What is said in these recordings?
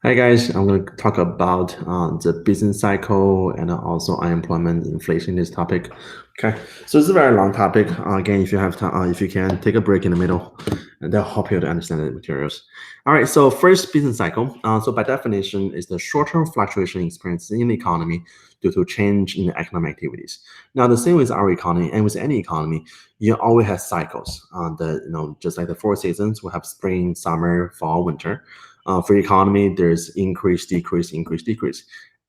Hi guys, I'm going to talk about the business cycle and also unemployment, inflation. This topic. Okay, so it's a very long topic. Again, if you have time, if you can take a break in the middle, and that'll help you to understand the materials. All right. So first, business cycle. So by definition, is the short-term fluctuation experienced in the economy due to change in the economic activities. Now, the same with our economy and with any economy, you always have cycles. Just like the four seasons, we have spring, summer, fall, winter. For economy, there's increase, decrease, increase, decrease.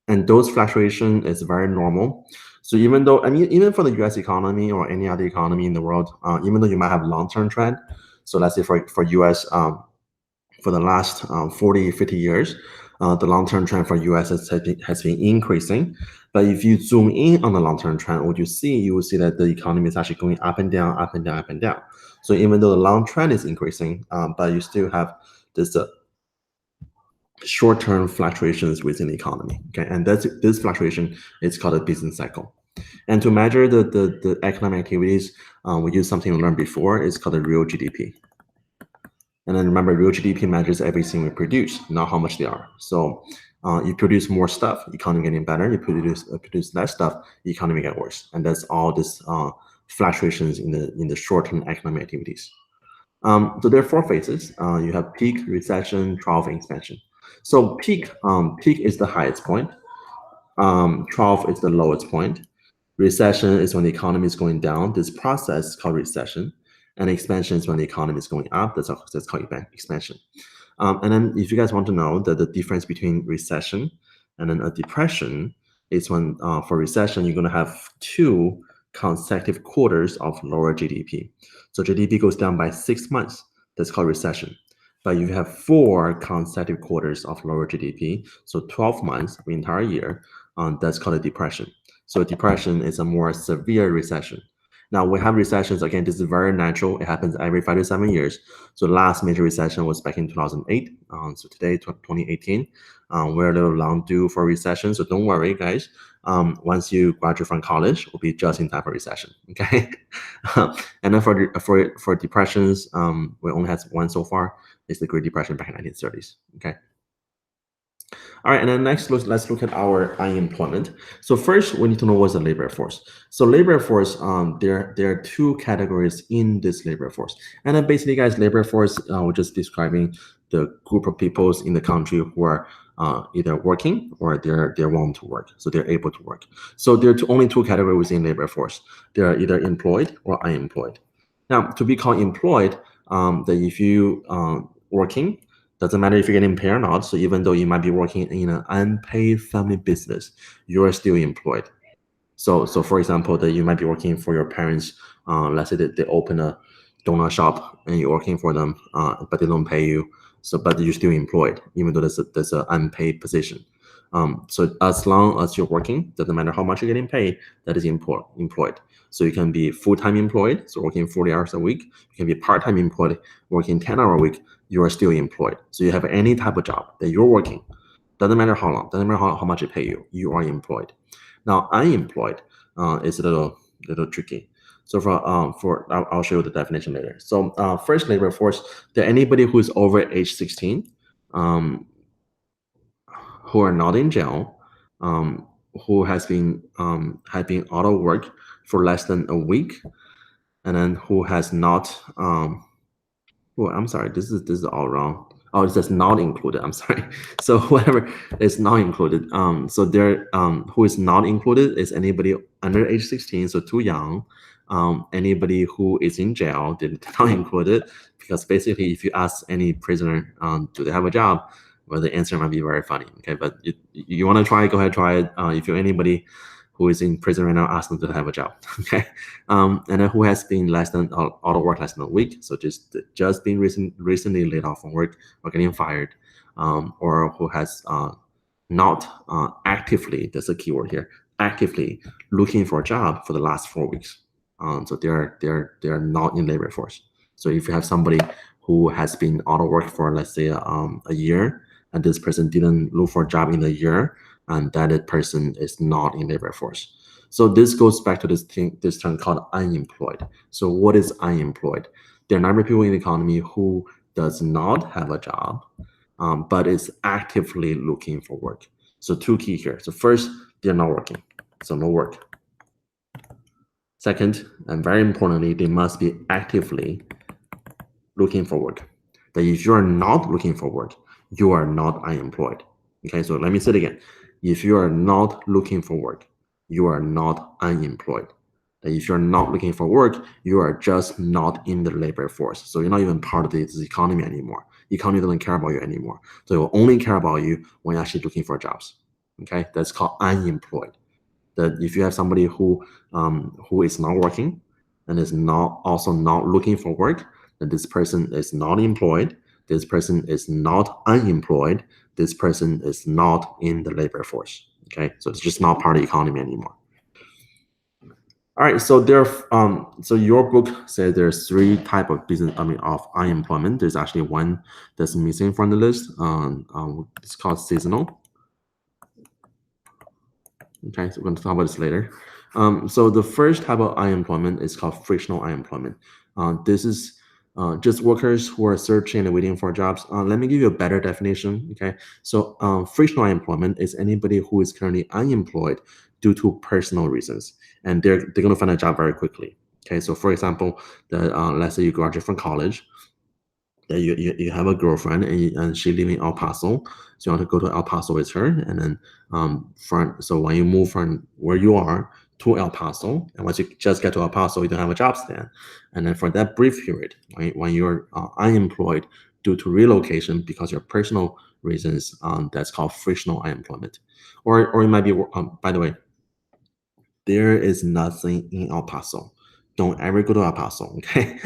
And those fluctuation is very normal. So even though, even for the US economy or any other economy in the world, even though you might have long-term trend, so let's say for US, for the last 40, 50 years, the long-term trend for US has been increasing. But if you zoom in on the long-term trend, what you will see that the economy is actually going up and down, up and down, up and down. So even though the long trend is increasing, but you still have this short-term fluctuations within the economy. Okay, and this fluctuation is called a business cycle. And to measure the economic activities, we use something we learned before. It's called the real GDP. And then remember, real GDP measures everything we produce, not how much they are. So you produce more stuff, economy getting better. You produce less stuff, economy get worse. And that's all this fluctuations in the short-term economic activities. So there are four phases. You have peak, recession, trough, and expansion. So peak is the highest point. Trough is the lowest point. Recession is when the economy is going down. This process is called recession. And expansion is when the economy is going up. That's called expansion. And then if you guys want to know that the difference between recession and then a depression is when for recession, you're going to have 2 consecutive quarters of lower GDP. So GDP goes down by 6 months. That's called recession. But you have 4 consecutive quarters of lower GDP. So 12 months, the entire year, that's called a depression. So depression is a more severe recession. Now we have recessions. Again, this is very natural. It happens every 5 to 7 years. So the last major recession was back in 2008. So today, 2018, we're a little long due for recession. So don't worry, guys. Once you graduate from college, we'll be just in time for recession. Okay. And then for depressions, we only had one so far. It's the Great Depression back in 1930s. Okay. All right, and then next, let's look at our unemployment. So first, we need to know what's the labor force. So labor force, there are 2 categories in this labor force. And then basically, guys, labor force, we're just describing the group of peoples in the country who are either working or they're willing to work, so they're able to work. So there are only 2 categories within labor force. They are either employed or unemployed. Now, to be called employed, that if you working, doesn't matter if you're getting paid or not. So even though you might be working in an unpaid family business, you are still employed. So for example, that you might be working for your parents. Let's say that they open a donut shop and you're working for them, but they don't pay you. So but you're still employed, even though there's an unpaid position. So as long as you're working, doesn't matter how much you're getting paid, that is employed. So you can be full-time employed, so working 40 hours a week. You can be part-time employed, working 10-hour a week. You are still employed. So you have any type of job that you're working. Doesn't matter how long, doesn't matter how much they pay you, you are employed. Now, unemployed is a little tricky. So I'll show you the definition later. So first, labor force, that anybody who is over age 16, who are not in jail, who has been had been out of work for less than a week, and then who has not. Oh, I'm sorry. This is all wrong. Oh, it says not included. I'm sorry. So whoever is not included. So there, who is not included is anybody under age 16, so too young. Anybody who is in jail, they're not included, because basically, if you ask any prisoner, do they have a job? Well, the answer might be very funny. Okay, but you want to try, go ahead, try it. If you're anybody who is in prison right now, ask them to have a job. Okay, and then who has been less than out of work less than a week, so just been recently laid off from work or getting fired, or who has not actively, that's a keyword here, actively looking for a job for the last 4 weeks. So they're not in labor force. So if you have somebody who has been out of work for, let's say, a year, and this person didn't look for a job in a year, and that person is not in labor force. So this goes back to this term called unemployed. So what is unemployed? There are a number of people in the economy who does not have a job, but is actively looking for work. So two key here. So first, they're not working, so no work. Second, and very importantly, they must be actively looking for work. That if you are not looking for work, you are not unemployed. Okay, so let me say it again. If you are not looking for work, you are not unemployed. That if you're not looking for work, you are just not in the labor force. So you're not even part of this economy anymore. The economy doesn't care about you anymore. So it will only care about you when you're actually looking for jobs. Okay, that's called unemployed. That if you have somebody who is not working and is not also not looking for work, then this person is not employed, this person is not unemployed, this person is not in the labor force. Okay, so it's just not part of the economy anymore. All right, so so your book says there's three type of of unemployment. There's actually one that's missing from the list. It's called seasonal. Okay, so we're going to talk about this later. So the first type of unemployment is called frictional unemployment. This is just workers who are searching and waiting for jobs. Let me give you a better definition. Okay, so frictional unemployment is anybody who is currently unemployed due to personal reasons, and they're going to find a job very quickly. Okay, so for example, let's say you graduate from college. You have a girlfriend and she live in El Paso, so you want to go to El Paso with her, and then so when you move from where you are to El Paso, and once you just get to El Paso, you don't have a job stand, and then for that brief period, when you're unemployed due to relocation because of personal reasons, that's called frictional unemployment, or it might be. By the way, there is nothing in El Paso. Don't ever go to El Paso, okay?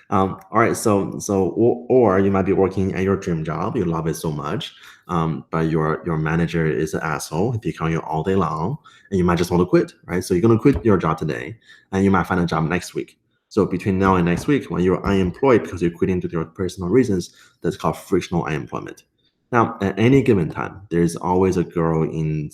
All right, or you might be working at your dream job, you love it so much, but your manager is an asshole, he pick on you all day long, and you might just want to quit, right? So you're gonna quit your job today, and you might find a job next week. So between now and next week, when you're unemployed because you're quitting due to your personal reasons, that's called frictional unemployment. Now, at any given time, there's always a girl in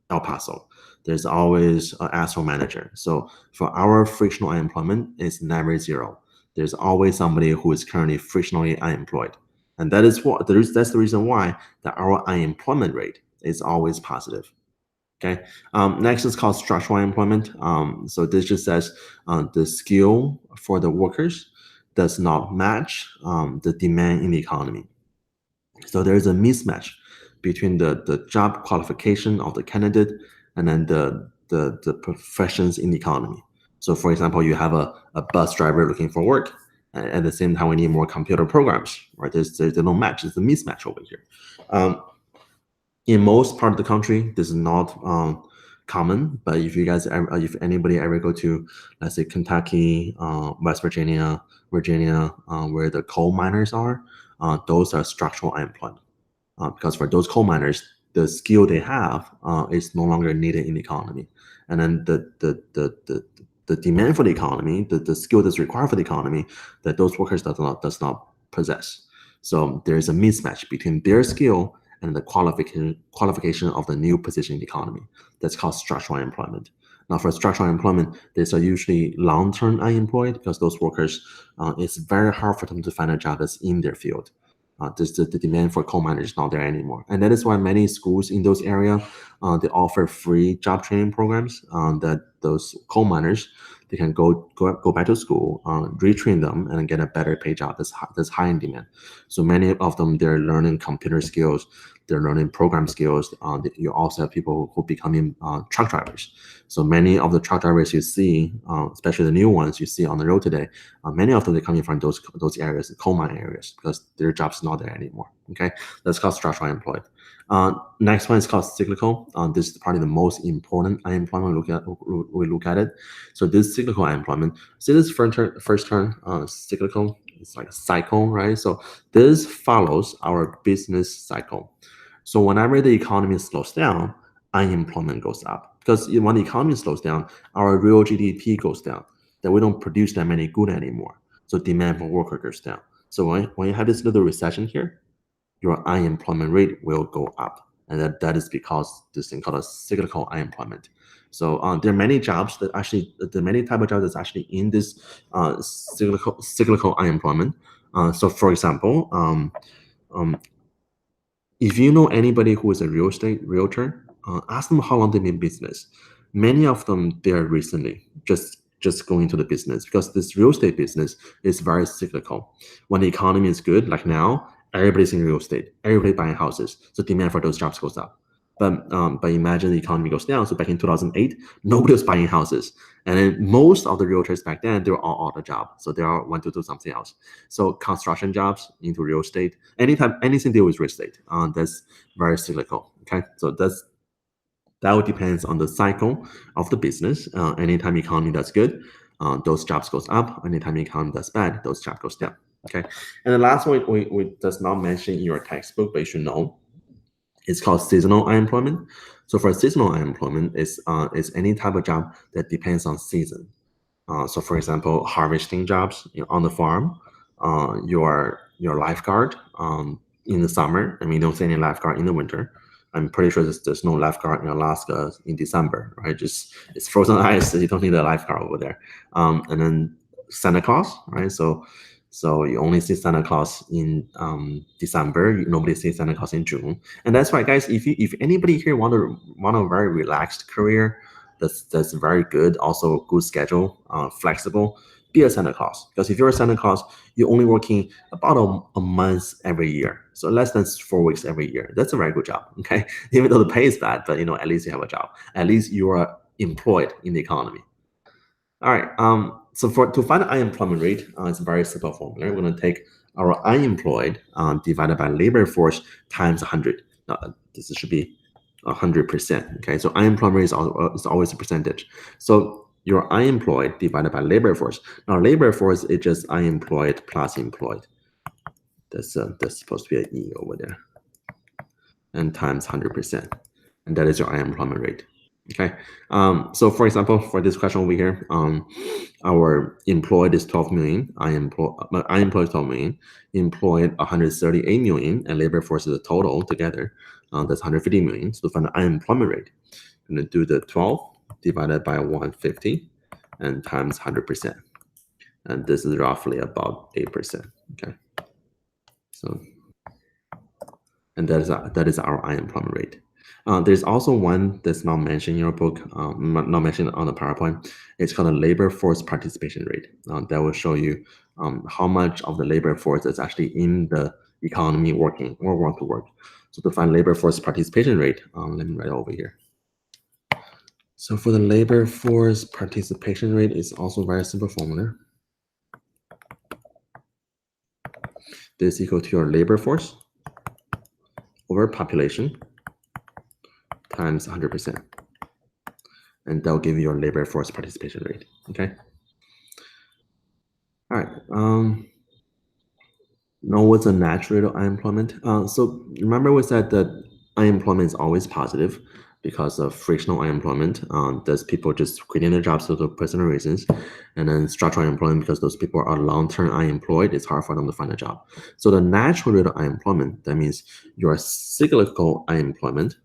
El Paso. There's always an asshole manager. So for our frictional unemployment, it's never zero. There's always somebody who is currently frictionally unemployed. And that's the reason why our unemployment rate is always positive. Okay. Next is called structural unemployment. So this just says the skill for the workers does not match the demand in the economy. So there is a mismatch between the job qualification of the candidate and then the professions in the economy. So for example, you have a bus driver looking for work. At the same time, we need more computer programs, right? There's no match. There's a mismatch over here. In most part of the country, this is not common. But if you guys, if anybody ever go to, let's say Kentucky, West Virginia, where the coal miners are, those are structural unemployment. Because for those coal miners, the skill they have is no longer needed in the economy, and then the demand for the economy, the skill that's required for the economy, that those workers does not possess. So there is a mismatch between their skill and the qualification of the new position in the economy. That's called structural unemployment. Now, for structural unemployment, these are usually long-term unemployed because those workers, it's very hard for them to find a job that's in their field. The demand for coal miners is not there anymore, and that is why many schools in those areas they offer free job training programs that those coal miners they can go back to school, retrain them, and get a better paid job that's high in demand. So many of them they're learning computer skills, they're learning program skills. You also have people who becoming truck drivers. So many of the truck drivers you see, especially the new ones you see on the road today, many of them they're coming from those areas, coal mine areas, because their jobs not there anymore. Okay, that's called structural unemployed. Next one is called cyclical. This is probably the most important unemployment we look at it. So this cyclical unemployment, see this first term, cyclical, it's like a cycle, right? So this follows our business cycle. So whenever the economy slows down, unemployment goes up. Because when the economy slows down, our real GDP goes down. That we don't produce that many goods anymore. So demand for worker goes down. So when you have this little recession here, your unemployment rate will go up. And that is because this thing called a cyclical unemployment. So there are many jobs that actually, there are many type of jobs that's actually in this cyclical unemployment. So for example, If you know anybody who is a real estate realtor, ask them how long they've been in business. Many of them, they are recently just going into the business because this real estate business is very cyclical. When the economy is good, like now, everybody's in real estate, everybody buying houses, so demand for those jobs goes up. But imagine the economy goes down. So back in 2008, nobody was buying houses, and then most of the realtors back then they were all out of job, so they all went to do something else. So construction jobs into real estate, anytime anything to do with real estate, that's very cyclical. Okay, so that would depends on the cycle of the business. Anytime economy does good, those jobs goes up. Anytime economy does bad, those jobs goes down. Okay, and the last one we does not mention in your textbook, but you should know. It's called seasonal unemployment. So for seasonal unemployment, is any type of job that depends on season. So for example, harvesting jobs on the farm, your lifeguard in the summer. I mean, don't see any lifeguard in the winter. I'm pretty sure there's no lifeguard in Alaska in December, right? Just it's frozen ice. You don't need a lifeguard over there. And then Santa Claus, right? So you only see Santa Claus in December. Nobody sees Santa Claus in June, and that's why, guys. If anybody here want a very relaxed career, that's very good. Also, good schedule, flexible. Be a Santa Claus, because if you're a Santa Claus, you're only working about a month every year, so less than 4 weeks every year. That's a very good job. Okay, even though the pay is bad, but at least you have a job. At least you are employed in the economy. All right. So to find the unemployment rate, it's a very simple formula. We're going to take our unemployed divided by labor force times 100. This should be 100%. Okay. So unemployment rate is always a percentage. So your unemployed divided by labor force. Now labor force is just unemployed plus employed. That's supposed to be an E over there. And times 100%. And that is your unemployment rate. Okay. So for example, for this question over here, our employed is 12 million. Unemployed 12 million. Employed 138 million, and labor force is a total together. That's 150 million. So to find the unemployment rate, I'm going to do the 12 divided by 150 and times 100%. And this is roughly about 8%. Okay. So, and that is our unemployment rate. There's also one that's not mentioned in your book, not mentioned on the PowerPoint. It's called a labor force participation rate. That will show you how much of the labor force is actually in the economy working or want to work. So to find labor force participation rate, let me write it over here. So for the labor force participation rate, it's also a very simple formula. This is equal to your labor force over population times 100%. And that'll give you your labor force participation rate. Okay. All right. Now, what's a natural rate of unemployment? So remember we said that unemployment is always positive because of frictional unemployment. There's people just quitting their jobs due to personal reasons, and then structural unemployment because those people are long-term unemployed. It's hard for them to find a job. So the natural rate of unemployment, that means your cyclical unemployment.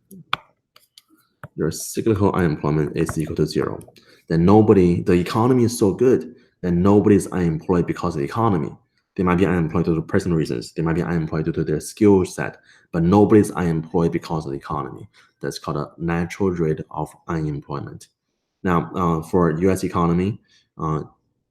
Your cyclical unemployment is equal to 0. Then the economy is so good that nobody's unemployed because of the economy. They might be unemployed due to personal reasons. They might be unemployed due to their skill set, but nobody's unemployed because of the economy. That's called a natural rate of unemployment. Now, for U.S. economy,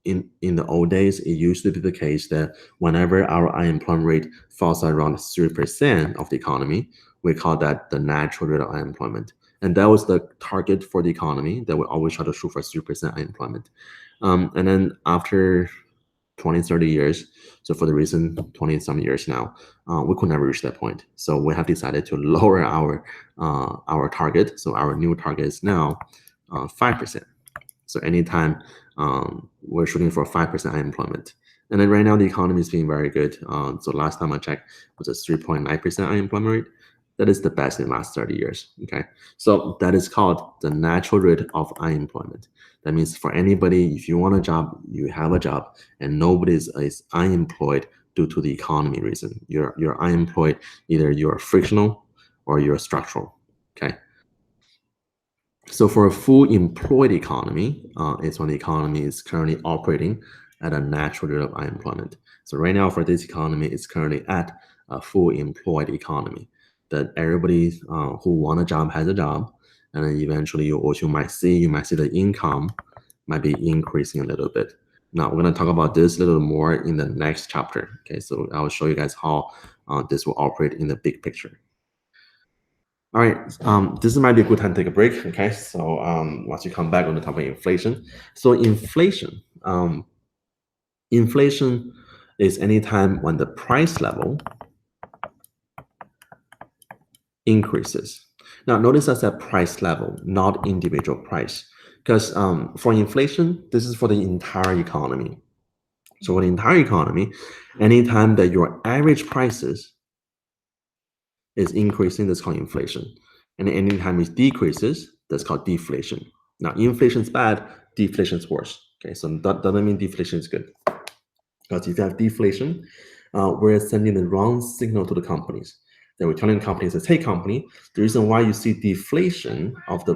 in the old days, it used to be the case that whenever our unemployment rate falls around 3% of the economy, we call that the natural rate of unemployment. And that was the target for the economy, that we always try to shoot for 3% unemployment. And then after 20, 30 years, so for the recent 20 some years now, we could never reach that point. So we have decided to lower our target. So our new target is now 5%. So anytime we're shooting for 5% unemployment. And then right now the economy is being very good. So last time I checked was a 3.9% unemployment rate. That is the best in the last 30 years. Okay, so that is called the natural rate of unemployment. That means for anybody, if you want a job, you have a job, and nobody is unemployed due to the economy reason. You're unemployed, either you're frictional or you're structural. Okay. So for a full employed economy, it's when the economy is currently operating at a natural rate of unemployment. So right now for this economy, it's currently at a full employed economy. that everybody who want a job has a job, and then eventually you might see the income might be increasing a little bit. Now we're going to talk about this a little more in the next chapter. Okay, so I will show you guys how this will operate in the big picture. All right, this might be a good time to take a break. Okay, so once you come back, on the topic of inflation. So inflation is any time when the price level increases. Now notice that's a price level, not individual price, because for inflation, this is for the entire economy. So for the entire economy, anytime that your average prices is increasing, that's called inflation. And anytime it decreases, that's called deflation. Now, inflation is bad, deflation is worse. Okay, so that doesn't mean deflation is good. Because if you have deflation, we're sending the wrong signal to the companies. That we're telling companies, as, hey, company, the reason why you see deflation of the,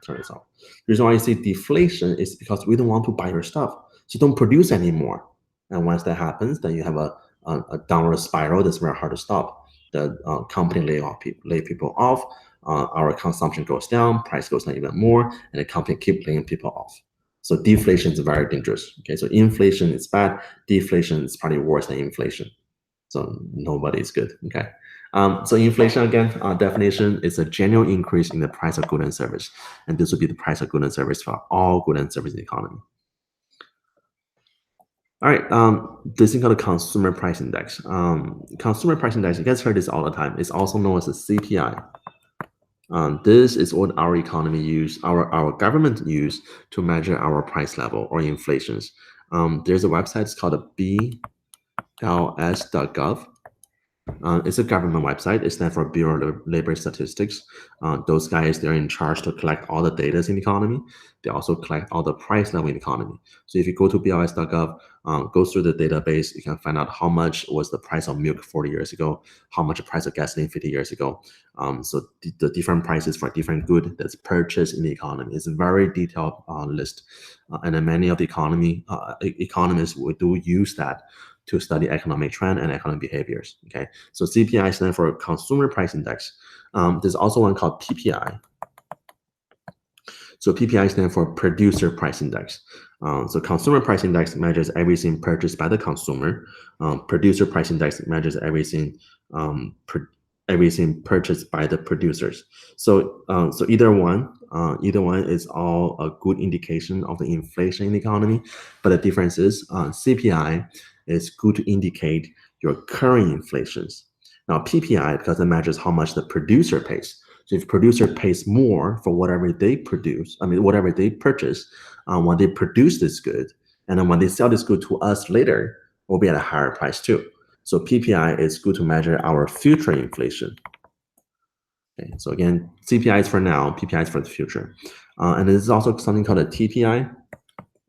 turn this off. The reason why you see deflation is because we don't want to buy your stuff. So don't produce anymore. And once that happens, then you have a downward spiral that's very hard to stop. The company lay people off, our consumption goes down, price goes down even more, and the company keep laying people off. So deflation is very dangerous. Okay, so inflation is bad, deflation is probably worse than inflation. So nobody is good. Okay. So inflation, again, definition is a general increase in the price of goods and service, and this would be the price of goods and service for all goods and service in the economy. All right, this is called the consumer price index. Consumer price index, you guys heard this all the time. It's also known as the CPI. This is what our economy use, our government use to measure our price level or inflations. There's a website, it's called BLS.gov. It's a government website. It stands for Bureau of Labor Statistics. Those guys, they're in charge to collect all the data in the economy. They also collect all the price level in the economy. So if you go to BLS.gov, go through the database, you can find out how much was the price of milk 40 years ago, how much the price of gasoline 50 years ago. So the different prices for different good that's purchased in the economy. It's a very detailed list. And then many of the economists do use that to study economic trend and economic behaviors. Okay, so CPI stands for Consumer Price Index. There's also one called PPI. So PPI stands for Producer Price Index. So Consumer Price Index measures everything purchased by the consumer. Producer Price Index measures everything purchased by the producers. So either one is all a good indication of the inflation in the economy, but the difference is CPI is good to indicate your current inflations. Now PPI, because it measures how much the producer pays. So if producer pays more for whatever they produce, whatever they purchase, when they produce this good, and then when they sell this good to us later, we'll be at a higher price too. So PPI is good to measure our future inflation. Okay, so again, CPI is for now, PPI is for the future. And there's also something called a TPI.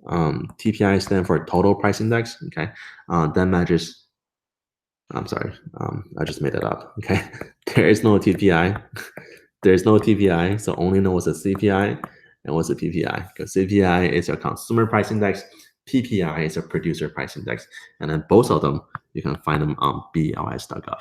TPI stands for Total Price Index. Okay, that measures. I'm sorry, I just made it up. Okay, there is no TPI. There's no TPI, so only know what's a CPI and what's a PPI. Because CPI is your Consumer Price Index, PPI is a Producer Price Index, and then both of them you can find them on BLS.gov.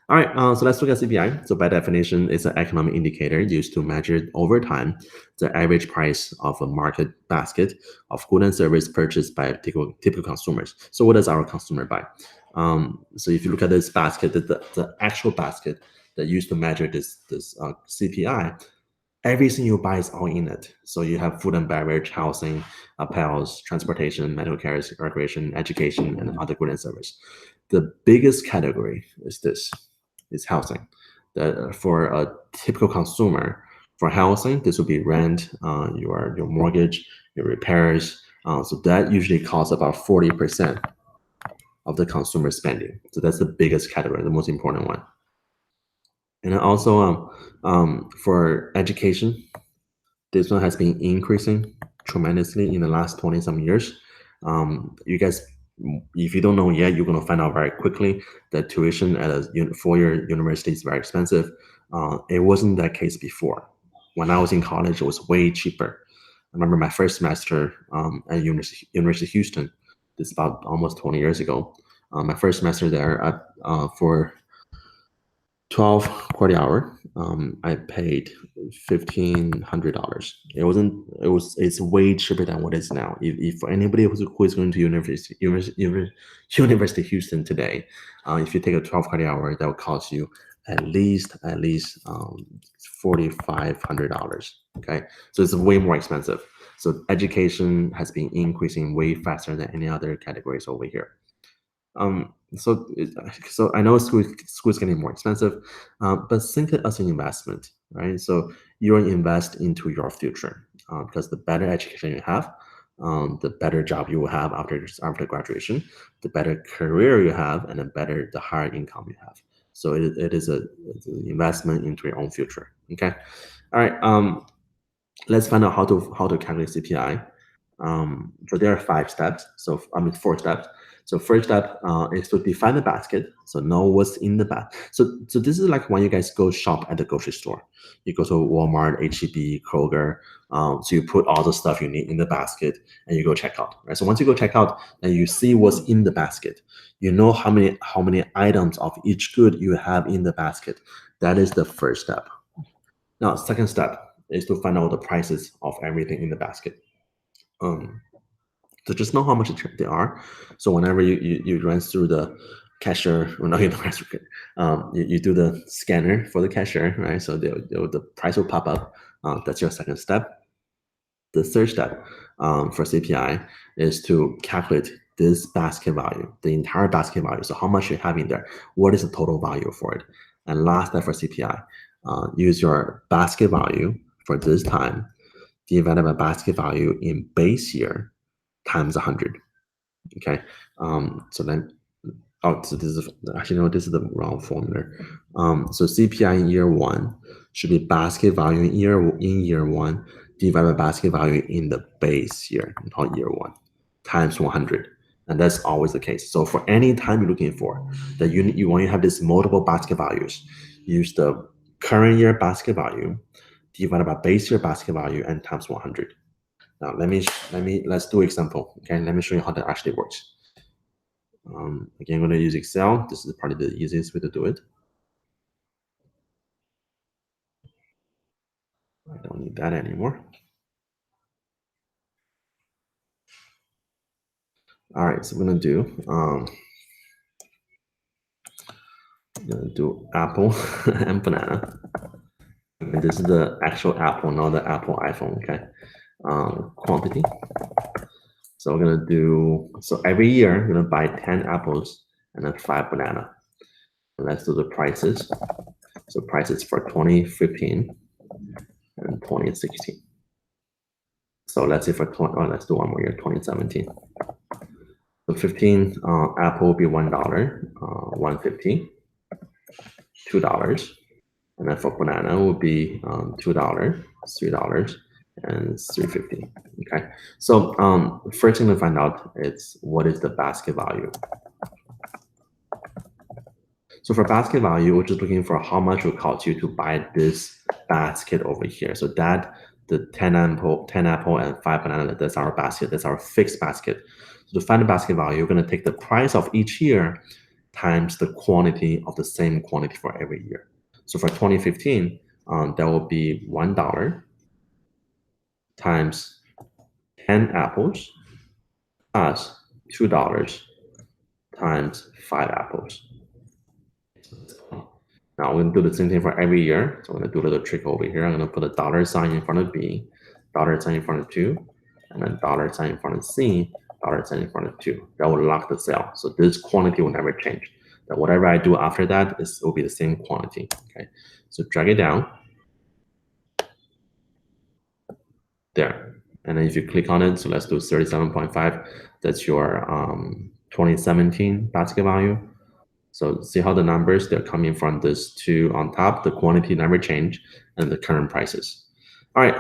All right, so let's look at CPI. So by definition, it's an economic indicator used to measure over time the average price of a market basket of goods and service purchased by typical consumers. So what does our consumer buy? So if you look at this basket, the actual basket that used to measure this CPI, everything you buy is all in it. So you have food and beverage, housing, apparels, transportation, medical care, recreation, education, and other goods and service. The biggest category is housing. For a typical consumer, for housing, this would be rent, your mortgage, your repairs. So that usually costs about 40% of the consumer spending. So that's the biggest category, the most important one. And then also for education, this one has been increasing tremendously in the last 20-some years. You guys, if you don't know yet, you're going to find out very quickly that tuition at a four-year university is very expensive. It wasn't that case before. When I was in college, it was way cheaper. I remember my first semester at University of Houston. This is about almost 20 years ago. My first semester there for 12 40 hour, I paid $1,500. It's way cheaper than what it is now. If for anybody who is going to University Houston today, if you take a 12 40 hour, that will cost you at least $4,500. Okay, so it's way more expensive. So education has been increasing way faster than any other categories over here. So I know school's getting more expensive, but think it as an investment, right? So you invest into your future because the better education you have, the better job you will have after graduation, the better career you have, and the higher income you have. So it's an investment into your own future. Okay, all right. Let's find out how to calculate CPI. So there are 5 steps. So 4 steps. So first step is to define the basket. So know what's in the basket. So this is like when you guys go shop at the grocery store. You go to Walmart, HEB, Kroger. So you put all the stuff you need in the basket and you go check out. Right. So once you go check out and you see what's in the basket, you know how many items of each good you have in the basket. That is the first step. Now, second step is to find out the prices of everything in the basket. So just know how much they are. So whenever you run through the cashier, or not in the cashier, you do the scanner for the cashier, right? So the price will pop up. That's your second step. The third step for CPI is to calculate this basket value, the entire basket value. So how much you have in there, what is the total value for it? And last step for CPI, use your basket value for this time divided by basket value in base year times 100. Okay, so then, so this is actually no, this is the wrong formula. So CPI in year 1 should be basket value in year 1 divided by basket value in the base year, not year 1, times 100. And that's always the case. So for any time you're looking for that you want to have this multiple basket values, use the current year basket value divided by base year basket value and times 100. Now let's do example. Okay, let me show you how that actually works. Again, I'm going to use Excel. This is probably the easiest way to do it. I don't need that anymore. All right, so we're going to do apple and banana. And this is the actual apple, not the Apple iPhone. Okay, quantity. So we're gonna do, so every year we're gonna buy 10 apples and then 5 banana. And let's do the prices. So prices for 2015 and 2016. So let's say for let's do one more year, 2017. So 15 apple will be $1, 150, $2. And then for banana will be $2, $3, and $3.50. Okay. So first thing to find out is what is the basket value. So for basket value, we're just looking for how much it will cost you to buy this basket over here. So that the 10 apple and 5 banana, that's our basket. That's our fixed basket. So to find the basket value, you're going to take the price of each year times the quantity of the same quantity for every year. So for 2015, that will be $1 times 10 apples plus $2 times 5 apples. Now we're going to do the same thing for every year. So I'm going to do a little trick over here. I'm going to put a dollar sign in front of B, dollar sign in front of 2, and then dollar sign in front of C, dollar sign in front of 2. That will lock the cell. So this quantity will never change. That whatever I do after that will be the same quantity. Okay. So drag it down. There. And then if you click on it, so let's do 37.5. That's your 2017 basket value. So see how the numbers, they're coming from this 2 on top, the quantity never change, and the current prices. All right,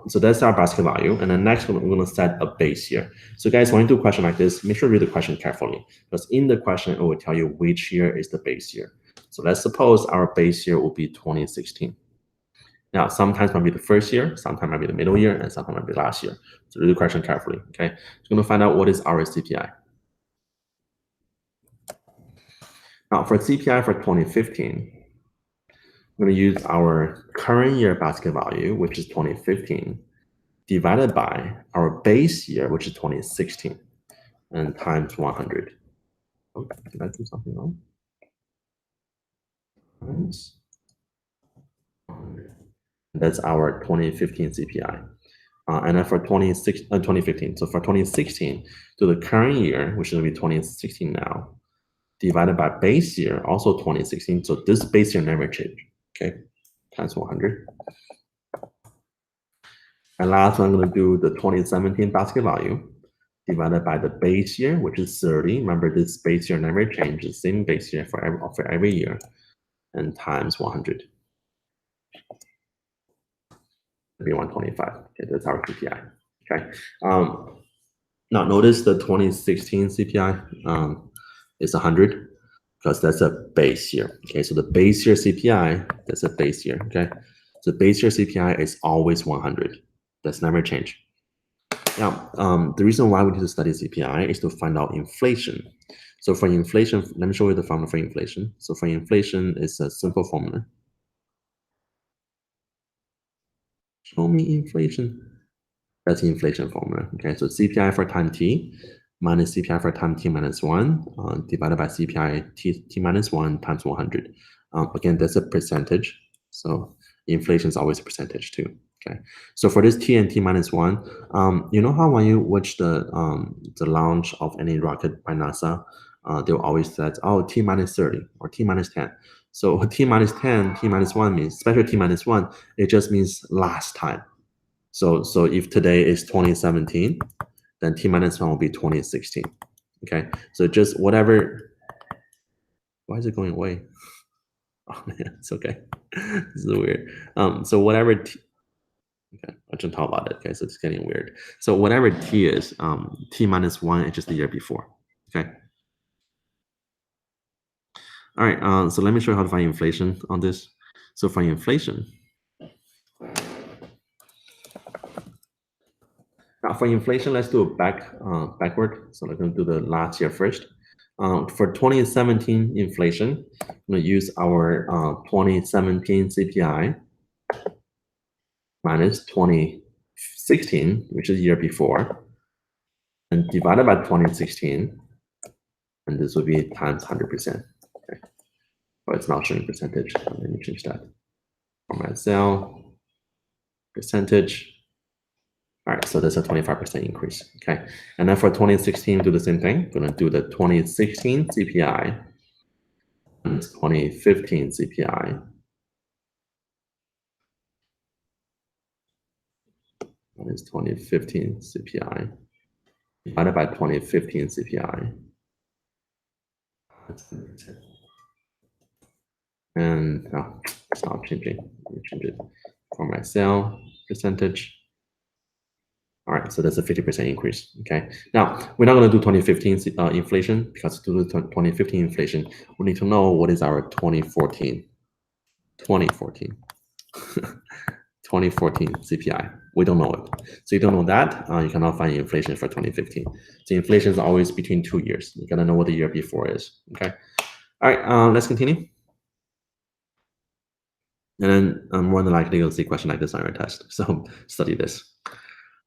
so that's our basket value. And then next, we're going to set a base year. So guys, when you do a question like this, make sure you read the question carefully, because in the question, it will tell you which year is the base year. So let's suppose our base year will be 2016. Now, sometimes might be the first year, sometimes might be the middle year, and sometimes might be last year. So read the question carefully, okay? So we're going to find out what is our CPI. Now, for CPI for 2015, I'm going to use our current year basket value, which is 2015, divided by our base year, which is 2016, and times 100. Oh, did I do something wrong? Times 100. That's our 2015 CPI. And then for 2015, so for 2016, to the current year, which is going to be 2016 now, divided by base year, also 2016. So this base year never changed, okay? Times 100. And last one, I'm going to do the 2017 basket value divided by the base year, which is 30. Remember, this base year never changes, same base year for every year, and times 100. Be 125. Okay, that's our CPI. Okay. Now notice the 2016 CPI is 100 because that's a base year. Okay, so the base year CPI, that's a base year. Okay, so base year CPI is always 100. That's never changed. Now, the reason why we need to study CPI is to find out inflation. So for inflation, let me show you the formula for inflation. So for inflation, it's a simple formula. Show me inflation. That's the inflation formula. Okay, so CPI for time t minus CPI for time t minus 1 divided by CPI t minus 1 times 100. Again, that's a percentage. So inflation is always a percentage too. Okay, so for this t and t minus 1, you know how when you watch the launch of any rocket by NASA, they'll always say, oh, t minus 30 or t minus 10. So t minus 10, t minus 1 means, special t minus 1, it just means last time. So if today is 2017, then t minus 1 will be 2016. Okay, so just whatever. Why is it going away? Oh man, it's okay. This is weird. So whatever okay, I shouldn't talk about it. Okay, so it's getting weird. So whatever t is, t minus 1 is just the year before. Okay. All right. So let me show you how to find inflation on this. So for inflation, now for inflation, let's do it backward. So I'm going to do the last year first. For 2017 inflation, I'm going to use our 2017 CPI minus 2016, which is the year before, and divided by 2016, and this will be times 100%. Okay, but it's not showing percentage. Let me change that. Format cell, percentage. All right, so that's a 25% increase. Okay, and then for 2016, do the same thing. We're going to do the 2016 CPI and 2015 CPI. That is 2015 CPI divided by 2015 CPI. And it's not changing. Let me change it for my cell percentage. All right, so that's a 50% increase. Okay, now we're not going to do 2015 inflation because to do 2015 inflation, we need to know what is our 2014 CPI. We don't know it. So you don't know that, you cannot find inflation for 2015. So inflation is always between 2 years. You gotta know what the year before is. Okay. All right, let's continue. And then more than likely you'll see a question like this on your test. So study this.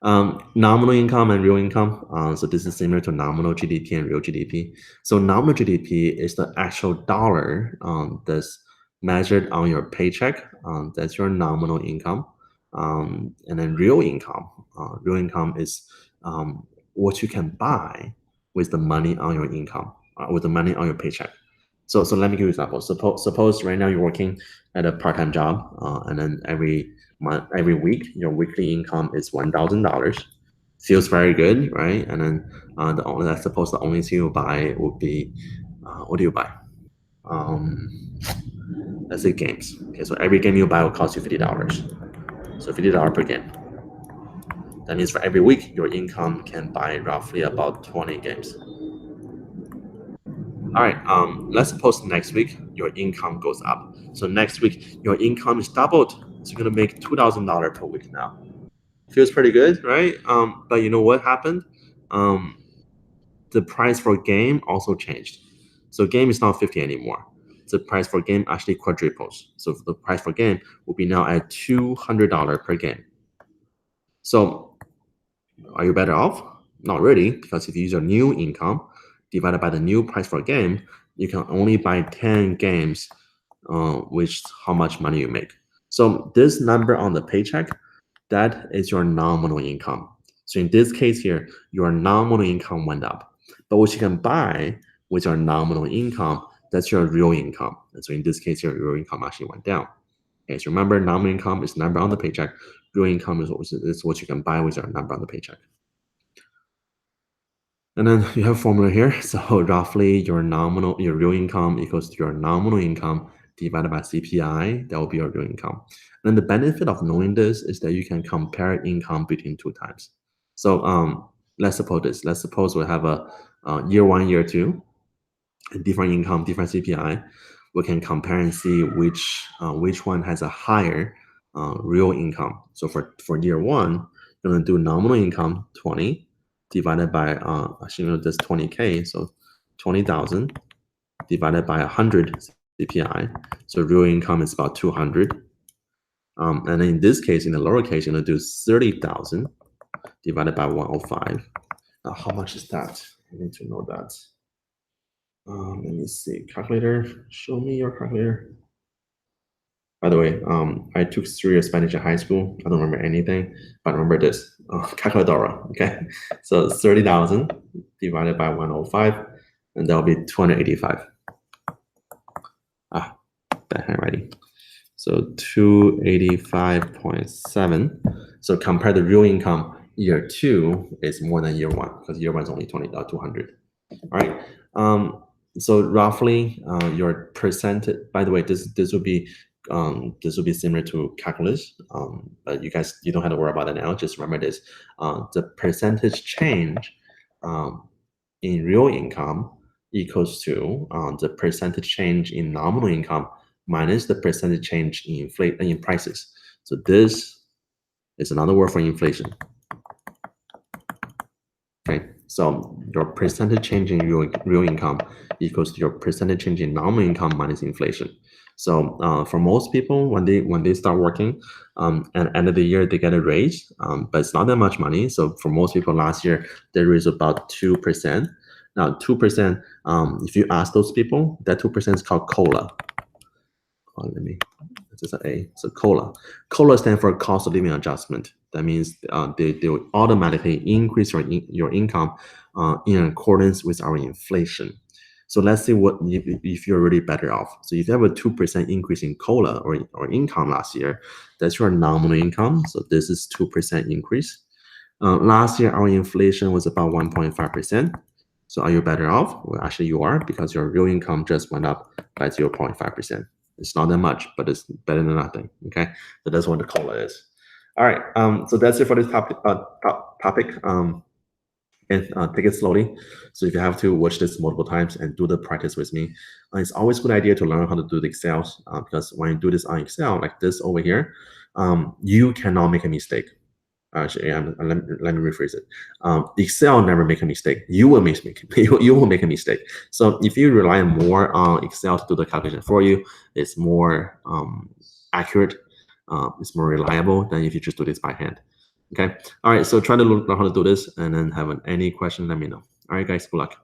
Nominal income and real income. So this is similar to nominal GDP and real GDP. So nominal GDP is the actual dollar that's measured on your paycheck. That's your nominal income. And then real income is what you can buy with the money on your income, with the money on your paycheck. So let me give you an example. Suppose right now you're working at a part-time job, and then every week your weekly income is $1,000. Feels very good, right? And then I suppose the only thing you buy would be what do you buy? Let's say games. Okay, so every game you buy will cost you $50. So $50 per game. That means for every week your income can buy roughly about 20 games. All right, let's suppose next week your income goes up. So next week your income is doubled. So you're gonna make $2,000 per week now. Feels pretty good, right? But you know what happened? The price for game also changed. So game is not 50 anymore. the price for game actually quadruples. So the price for game will be now at $200 per game. So are you better off? Not really, because if you use your new income divided by the new price for game, you can only buy 10 games, which how much money you make. So this number on the paycheck, that is your nominal income. So in this case here, your nominal income went up. But what you can buy with your nominal income, that's your real income. And so in this case here, your income actually went down. Okay, so remember, nominal income is number on the paycheck. Real income is what you can buy with your number on the paycheck. And then you have a formula here. So roughly your real income equals to your nominal income divided by CPI. That will be your real income. And the benefit of knowing this is that you can compare income between 2 times. So let's suppose this. Let's suppose we have a year 1, year 2, different income, different CPI. We can compare and see which one has a higher real income. So for year 1, you're going to do nominal income 20 divided by assuming this 20K, so 20,000 divided by 100 CPI. So real income is about 200. And in this case, in the lower case, you're going to do 30,000 divided by 105. Now, how much is that? I need to know that. Let me see. Calculator, show me your calculator. By the way, I took 3 years Spanish in high school. I don't remember anything, but remember this. Calculadora, okay? So 30,000 divided by 105, and that'll be 285. Bad handwriting. So 285.7. So compare the real income, year 2 is more than year 1, because year 1 is only 200. All right. So roughly your percentage, by the way, this will be similar to calculus, but you don't have to worry about it now. Just remember this: the percentage change in real income equals to the percentage change in nominal income minus the percentage change in prices. So this is another word for inflation. Okay, so your percentage change in real income equals to your percentage change in nominal income minus inflation. So for most people, when they start working, at the end of the year, they get a raise, but it's not that much money. So for most people last year, they raised about 2%. Now 2%, if you ask those people, that 2% is called COLA. This is an A. So COLA. COLA stands for cost of living adjustment. That means they will automatically increase your income in accordance with our inflation. So let's see what if you're really better off. So if you have a 2% increase in COLA or income last year, that's your nominal income. So this is 2% increase. Last year, our inflation was about 1.5%. So are you better off? Well, actually you are, because your real income just went up by 0.5%. It's not that much, but it's better than nothing. Okay, so that's what the COLA is. All right, so that's it for this topic. And take it slowly. So if you have to watch this multiple times and do the practice with me, it's always a good idea to learn how to do the Excel, because when you do this on Excel, like this over here, you cannot make a mistake. Actually, let me rephrase it. Excel never make a mistake. You will make a mistake. So if you rely more on Excel to do the calculation for you, it's more accurate, it's more reliable than if you just do this by hand. Okay. All right. So try to learn how to do this, and then have any question, let me know. All right, guys. Good luck.